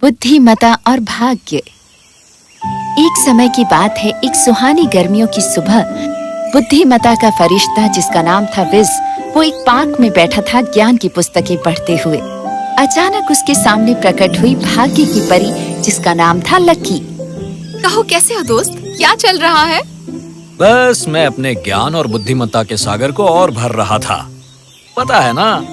बुद्धिमता और भाग्य। एक समय की बात है, एक सुहानी गर्मियों की सुबह बुद्धिमता का फरिश्ता जिसका नाम था विज, वो एक पार्क में बैठा था ज्ञान की पुस्तकें पढ़ते हुए। अचानक उसके सामने प्रकट हुई भाग्य की परी जिसका नाम था लकी। कहो कैसे हो दोस्त, क्या चल रहा है? बस मैं अपने ज्ञान और बुद्धिमत्ता के सागर को और भर रहा था। पता है ना,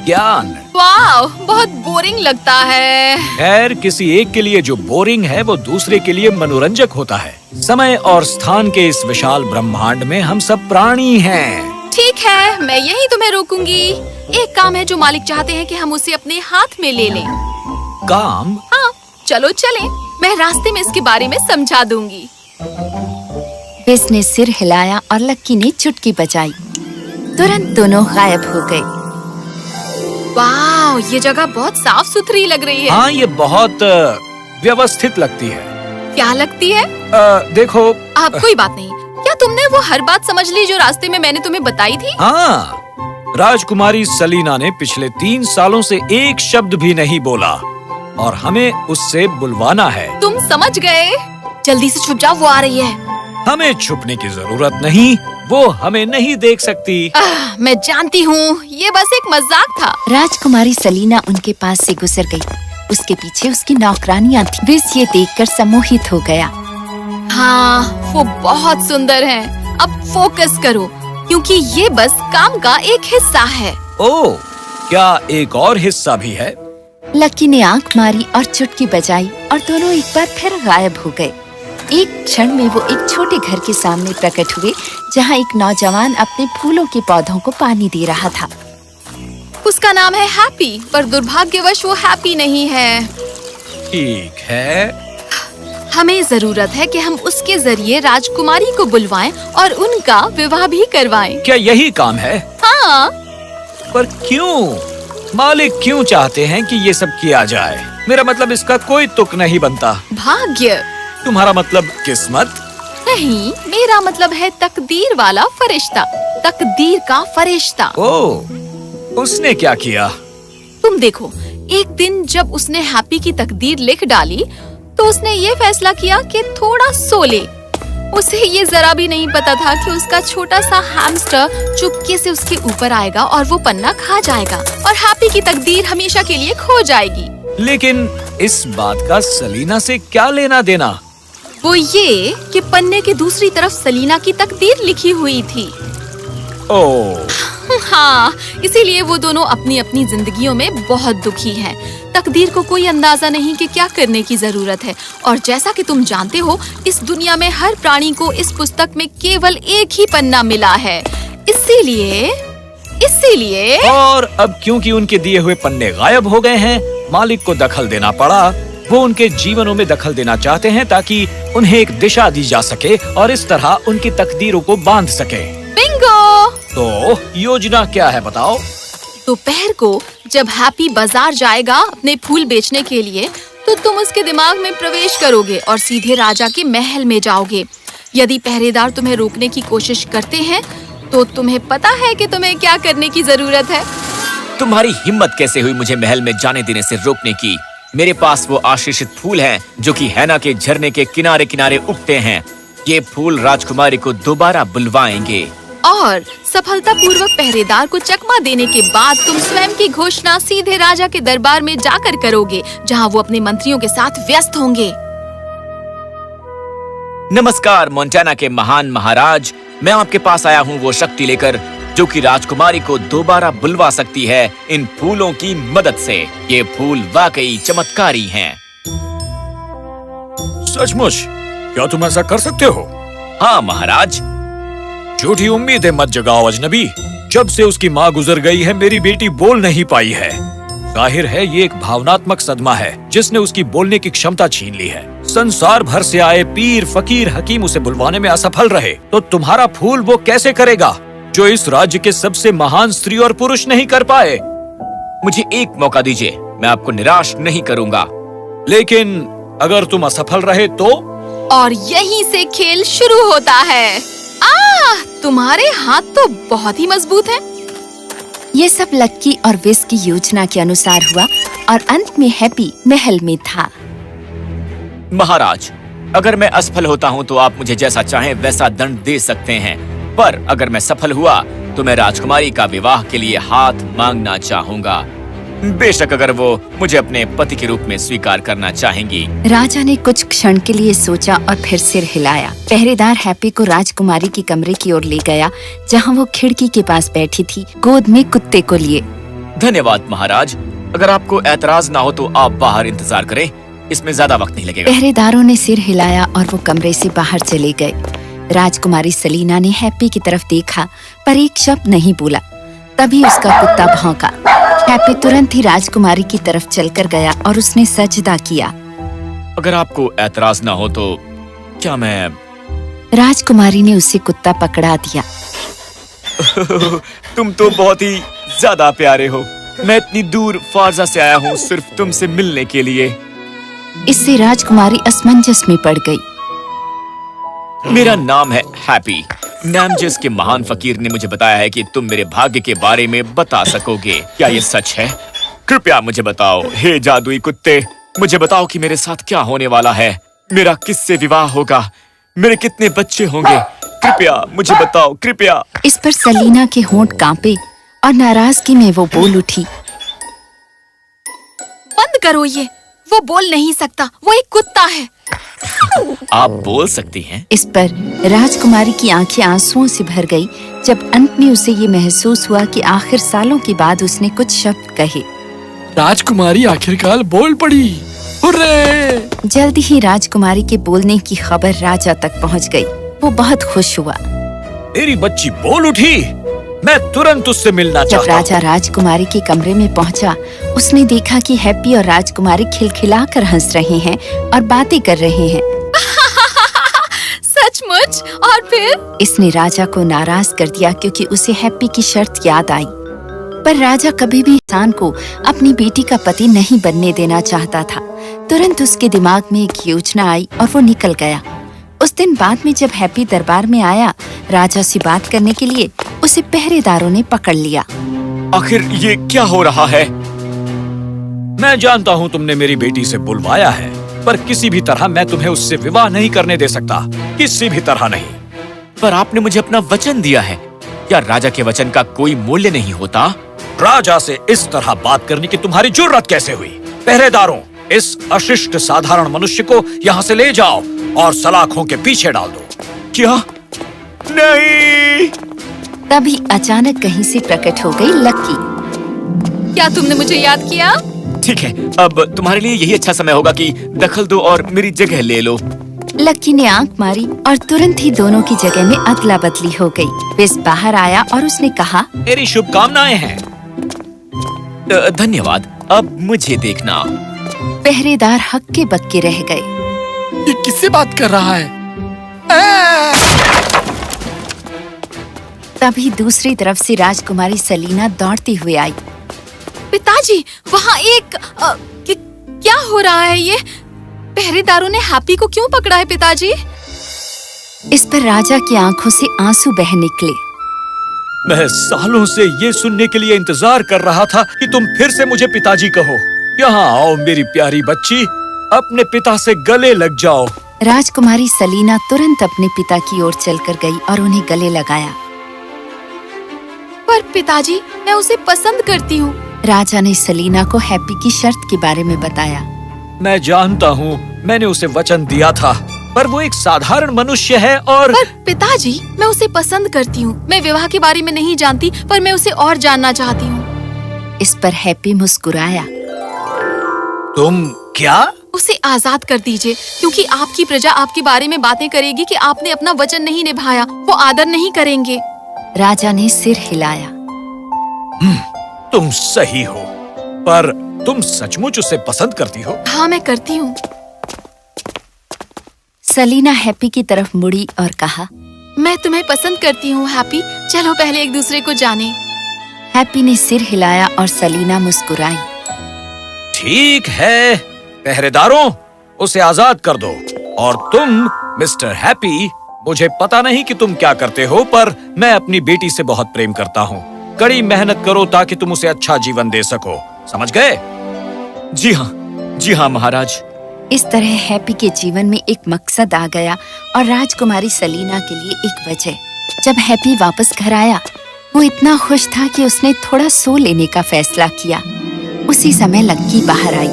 ज्ञान। वाह, बहुत बोरिंग लगता है। खैर, किसी एक के लिए जो बोरिंग है वो दूसरे के लिए मनोरंजक होता है। समय और स्थान के इस विशाल ब्रह्मांड में हम सब प्राणी हैं। ठीक है, मैं यही तुम्हें रोकूंगी। एक काम है जो मालिक चाहते हैं कि हम उसे अपने हाथ में ले लें। काम? हाँ, चलो चलें। मैं रास्ते में इसके बारे में समझा दूंगी। विज ने सिर हिलाया और लक्की ने चुटकी बजाई। तुरंत दोनों गायब हो गए। वाह, ये जगह बहुत साफ सुथरी लग रही है। हाँ, ये बहुत व्यवस्थित लगती है। क्या लगती है? देखो। अब कोई बात नहीं। क्या तुमने वो हर बात समझ ली जो रास्ते में मैंने तुम्हें बताई थी? हाँ, राजकुमारी सलीना ने पिछले 3 सालों से एक शब्द भी नहीं बोला और हमें उससे बुलवाना है। तुम समझ गए? जल्दी से छुप जाओ, वो आ रही है। हमें छुपने की जरूरत नहीं, वो हमें नहीं देख सकती। मैं जानती हूँ, ये बस एक मजाक था। राजकुमारी सलीना उनके पास से गुजर गई। उसके पीछे उसकी नौकरानियां थीं। विज ये देखकर सम्मोहित हो गया। हाँ, वो बहुत सुंदर है। अब फोकस करो, क्योंकि ये बस काम का एक हिस्सा है। ओह, क्या एक और हिस्सा भी है? लकी ने आंख मारी और चुटकी बजाई और दोनों एक बार फिर गायब हो गए। एक क्षण में वो एक छोटे घर के सामने प्रकट हुए, जहाँ एक नौजवान अपने फूलों के पौधों को पानी दे रहा था। उसका नाम है हैप्पी, पर दुर्भाग्यवश वो हैप्पी नहीं है। ठीक है। हमें जरूरत है कि हम उसके जरिए राजकुमारी को बुलवाएं और उनका विवाह भी करवाएं। क्या यही काम है? हाँ। पर क्यों? मालिक क्यों चाहते हैं कि ये सब किया जाए? मेरा मतलब इसका कोई तुक नहीं बनता। भाग्य? तुम्हारा मतलब किस्मत? नहीं, मेरा मतलब है तकदीर वाला फरिश्ता, तकदीर का फरिश्ता। ओह, उसने क्या किया? तुम देखो, एक दिन जब उसने हैप्पी की तकदीर लिख डाली, तो उसने ये फैसला किया कि थोड़ा सो ले। उसे ये जरा भी नहीं पता था कि उसका छोटा सा हैमस्टर चुपके से उसके ऊपर आएगा और वो पन्ना खा जाएगा और हैप्पी की तकदीर हमेशा के लिए खो जाएगी। लेकिन इस बात का सलीना से क्या लेना देना? वो ये कि पन्ने की दूसरी तरफ सलीना की तकदीर लिखी हुई थी। ओह। हाँ, इसीलिए वो दोनों अपनी अपनी जिंदगियों में बहुत दुखी हैं। तकदीर को कोई अंदाजा नहीं कि क्या करने की जरूरत है। और जैसा कि तुम जानते हो, इस दुनिया में हर प्राणी को इस पुस्तक में केवल एक ही पन्ना मिला है। इसीलिए और अब क्योंकि उनके दिए हुए पन्ने गायब हो गए हैं, मालिक को दखल देना पड़ा। वो उनके जीवनों में दखल देना चाहते हैं ताकि उन्हें एक दिशा दी जा सके और इस तरह उनकी तकदीरों को बांध सके। बिंगो! तो योजना क्या है, बताओ? दोपहर को जब हैप्पी बाजार जाएगा अपने फूल बेचने के लिए, तो तुम उसके दिमाग में प्रवेश करोगे और सीधे राजा के महल में जाओगे। यदि पहरेदार तुम्हें रोकने की कोशिश करते हैं, तो तुम्हें पता है कि तुम्हें क्या करने की जरूरत है। तुम्हारी हिम्मत कैसे हुई मुझे महल में जाने देने से रोकने की? मेरे पास वो आशीषित फूल हैं जो कि हैना के झरने के किनारे किनारे उगते हैं। ये फूल राजकुमारी को दोबारा बुलवाएंगे। और सफलतापूर्वक पहरेदार को चकमा देने के बाद तुम स्वयं की घोषणा सीधे राजा के दरबार में जाकर करोगे, जहां वो अपने मंत्रियों के साथ व्यस्त होंगे। नमस्कार मोंटाना के महान महाराज, मैं आपके पास आया हूँ वो शक्ति लेकर जो कि राजकुमारी को दोबारा बुलवा सकती है इन फूलों की मदद से। ये फूल वाकई चमत्कारी हैं। सचमुच? क्या तुम ऐसा कर सकते हो? हाँ महाराज। झूठी उम्मीदें मत जगाओ अजनबी। जब से उसकी माँ गुजर गई है, मेरी बेटी बोल नहीं पाई है। जाहिर है ये एक भावनात्मक सदमा है जिसने उसकी बोलने की क्षमता छीन ली है। संसार भर से आए पीर, फकीर, हकीम उसे बुलवाने में असफल रहे, तो तुम्हारा फूल वो कैसे करेगा जो इस राज्य के सबसे महान स्त्री और पुरुष नहीं कर पाए? मुझे एक मौका दीजिए, मैं आपको निराश नहीं करूँगा। लेकिन अगर तुम असफल रहे तो? और यहीं से खेल शुरू होता है। तुम्हारे हाथ तो बहुत ही मजबूत हैं। ये सब लक्की और विज की योजना के अनुसार हुआ और अंत में हैप्पी महल में था। महाराज, अगर मैं असफल होता हूँ तो आप मुझे जैसा चाहें वैसा दंड दे सकते हैं, पर अगर मैं सफल हुआ तो मैं राजकुमारी का विवाह के लिए हाथ मांगना चाहूंगा। बेशक अगर वो मुझे अपने पति के रूप में स्वीकार करना चाहेंगी। राजा ने कुछ क्षण के लिए सोचा और फिर सिर हिलाया। पहरेदार हैप्पी को राजकुमारी के कमरे की ओर ले गया, जहाँ वो खिड़की के पास बैठी थी, गोद में कुत्ते को लिए। धन्यवाद महाराज, अगर आपको ऐतराज ना हो तो आप बाहर इंतजार करें, इसमें ज्यादा वक्त नहीं लगेगा। पहरेदारों ने सिर हिलाया और वो कमरे से बाहर चले गए। राजकुमारी सलीना ने हैप्पी की तरफ देखा पर एक शब्द नहीं बोला। तभी उसका कुत्ता भौंका। हैप्पी तुरंत ही राजकुमारी की तरफ चलकर गया और उसने सजदा किया। अगर आपको ऐतराज ना हो तो क्या मैं राजकुमारी ने उसे कुत्ता पकड़ा दिया। तुम तो बहुत ही ज्यादा प्यारे हो। मैं इतनी दूर फारजा से आया हूँ सिर्फ तुमसे मिलने के लिए। इससे राजकुमारी असमंजस में पड़ गई। मेरा नाम है हैप्पी। नैमजिस के महान फकीर ने मुझे बताया है कि तुम मेरे भाग्य के बारे में बता सकोगे। क्या ये सच है? कृपया मुझे बताओ। हे जादुई कुत्ते, मुझे बताओ कि मेरे साथ क्या होने वाला है। मेरा किससे विवाह होगा? मेरे कितने बच्चे होंगे? कृपया मुझे बताओ, कृपया। इस पर सलीना के होंठ कांपे और नाराजगी में वो बोल उठी। बंद करो ये, वो बोल नहीं सकता, वो एक कुत्ता है। आप बोल सकती हैं। इस पर राजकुमारी की आंखें आंसुओं से भर गई जब अंत में उसे ये महसूस हुआ कि आखिर सालों के बाद उसने कुछ शब्द कहे। राजकुमारी आखिरकार बोल पड़ी। हुर्रे! जल्दी ही राजकुमारी के बोलने की खबर राजा तक पहुंच गई। वो बहुत खुश हुआ। मेरी बच्ची बोल उठी। मैं तुरंत उससे मिलना जब चाहता हूँ। राजा राजकुमारी के कमरे में पहुंचा, उसने देखा कि हैप्पी और राजकुमारी खिलखिलाकर हंस रहे हैं और बातें कर रहे हैं। सचमुच? और फिर? इसने राजा को नाराज कर दिया क्योंकि उसे हैप्पी की शर्त याद आई। पर राजा कभी भी इंसान को अपनी बेटी का पति नहीं बनने देना चाहता था। तुरंत उसके दिमाग में एक योजना आई और वो निकल गया। उस दिन बाद में जब हैप्पी दरबार में आया राजा से बात करने के लिए, उसे पहरेदारों ने पकड़ लिया। आखिर ये क्या हो रहा है? मैं जानता हूँ तुमने मेरी बेटी से बुलवाया है, पर किसी भी तरह मैं तुम्हें उससे विवाह नहीं करने दे सकता। किसी भी तरह नहीं। पर आपने मुझे अपना वचन दिया है। क्या राजा के वचन का कोई मूल्य नहीं होता? राजा से इस तरह बात करने की तुम्हारी जुर्रत कैसे हुई? पहरेदारों, इस अशिष्ट साधारण मनुष्य को यहाँ से ले जाओ और सलाखों के पीछे डाल दो। क्या? नहीं! तभी अचानक कहीं से प्रकट हो गई लक्की। क्या तुमने मुझे याद किया? ठीक है, अब तुम्हारे लिए यही अच्छा समय होगा कि दखल दो और मेरी जगह ले लो। लक्की ने आंख मारी और तुरंत ही दोनों की जगह में अदला बदली हो गई। विस बाहर आया और उसने कहा, मेरी शुभकामनाएं हैं। धन्यवाद। अब मुझे देखना। पहरेदार हक्के बक्के रह गए। ये किससे बात कर रहा है? तभी दूसरी तरफ से राजकुमारी सलीना दौड़ती हुई आई। पिताजी, वहाँ एक क्या हो रहा है ये? पहरेदारों ने हैप्पी को क्यों पकड़ा है पिताजी? इस पर राजा की आंखों से आंसू बह निकले। मैं सालों से ये सुनने के लिए इंतजार कर रहा था कि तुम फिर से मुझे पिताजी कहो। यहाँ आओ मेरी प्यारी बच्ची, अपने पिता से गले लग जाओ। राजकुमारी सलीना तुरंत अपने पिता की ओर चलकर गई और उन्हें गले लगाया। पर पिताजी, मैं उसे पसंद करती हूँ। राजा ने सलीना को हैप्पी की शर्त के बारे में बताया। मैं जानता हूँ, मैंने उसे वचन दिया था, पर वो एक साधारण मनुष्य है और पर पिताजी, मैं उसे पसंद करती हूँ। मैं विवाह के बारे में नहीं जानती, पर मैं उसे और जानना चाहती हूँ। इस पर हैप्पी मुस्कुराया। तुम क्या? उसे आजाद कर दीजिए, क्योंकि आपकी प्रजा आपके बारे में बातें करेगी कि आपने अपना वचन नहीं निभाया। वो आदर नहीं करेंगे। राजा ने सिर हिलाया। तुम सही हो, पर तुम सचमुच उसे पसंद करती हो? हाँ, मैं करती हूँ। सलीना हैप्पी की तरफ मुड़ी और कहा, मैं तुम्हें पसंद करती हूँ हैप्पी। चलो पहले एक दूसरे को जाने। हैप्पी ने सिर हिलाया और सलीना मुस्कुराई। ठीक है, पहरेदारों, उसे आजाद कर दो। और तुम मिस्टर हैप्पी, मुझे पता नहीं कि तुम क्या करते हो, पर मैं अपनी बेटी से बहुत प्रेम करता हूँ। कड़ी मेहनत करो ताकि तुम उसे अच्छा जीवन दे सको। समझ गए? जी हाँ महाराज। इस तरह हैप्पी के जीवन में एक मकसद आ गया और राजकुमारी सलीना के लिए एक वजह। जब हैप्पी वापस घर आया, वो इतना खुश था कि उसने थोड़ा सो लेने का फैसला किया। उसी समय लक्की बाहर आई।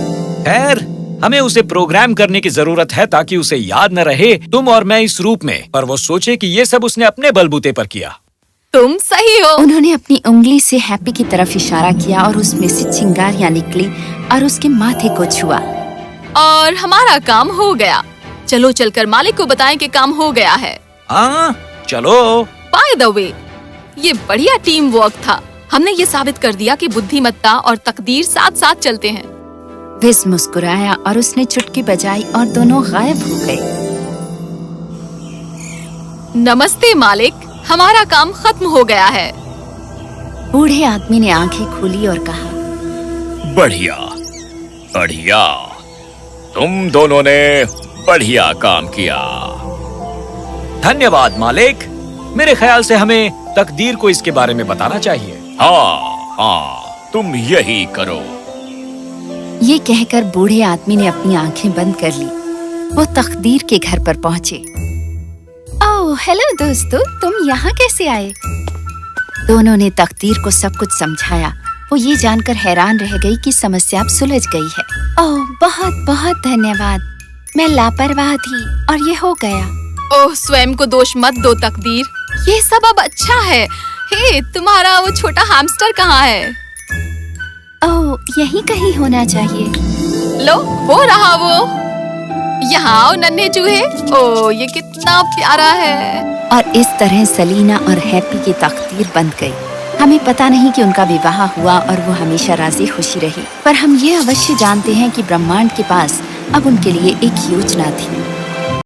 खैर, हमें उसे प्रोग्राम करने की जरूरत है ताकि उसे याद न रहे तुम और मैं इस रूप में, पर वो सोचे कि ये सब उसने अपने बलबूते पर किया। तुम सही हो। उन्होंने अपनी उंगली से हैप्पी की तरफ इशारा किया और उसमें से चिंगारियां निकली और उसके माथे को छुआ। और हमारा काम हो गया। चलो चलकर मालिक को बताएं कि काम हो गया है। हाँ, चलो। बाय द वे, ये बढ़िया टीम वर्क था। हमने ये साबित कर दिया कि बुद्धिमत्ता और तकदीर साथ साथ चलते हैं। विज मुस्कुराया और उसने चुटकी बजाई और दोनों गायब हो गए। नमस्ते मालिक, हमारा काम खत्म हो गया है। बूढ़े आदमी ने आंखें खोली और कहा, बढ़िया बढ़िया, तुम दोनों ने बढ़िया काम किया। धन्यवाद मालिक। मेरे ख्याल से हमें तकदीर को इसके बारे में बताना चाहिए। हाँ, तुम यही करो। ये कहकर बूढ़े आदमी ने अपनी आंखें बंद कर ली। वो तकदीर के घर पर पहुंचे। ओह, हेलो दोस्तों, तुम यहाँ कैसे आए? दोनों ने तकदीर को सब कुछ समझाया। वो ये जानकर हैरान रह गई कि समस्या अब सुलझ गई है। ओह, बहुत बहुत धन्यवाद। मैं लापरवाह थी और ये हो गया। ओह, स्वयं को दोष मत दो तकदीर, ये सब अब अच्छा है। हे, तुम्हारा वो छोटा हैमस्टर कहाँ है? ओह, यहीं कहीं होना चाहिए। लो, हो रहा वो। यहाँ आओ नन्हे चूहे। ओह, ये कितना प्यारा है। और इस तरह सलीना और हैप्पी की तकदीर बन गई। हमें पता नहीं कि उनका विवाह हुआ और वो हमेशा राजी खुशी रही, पर हम ये अवश्य जानते हैं कि ब्रह्मांड के पास अब उनके लिए एक योजना थी।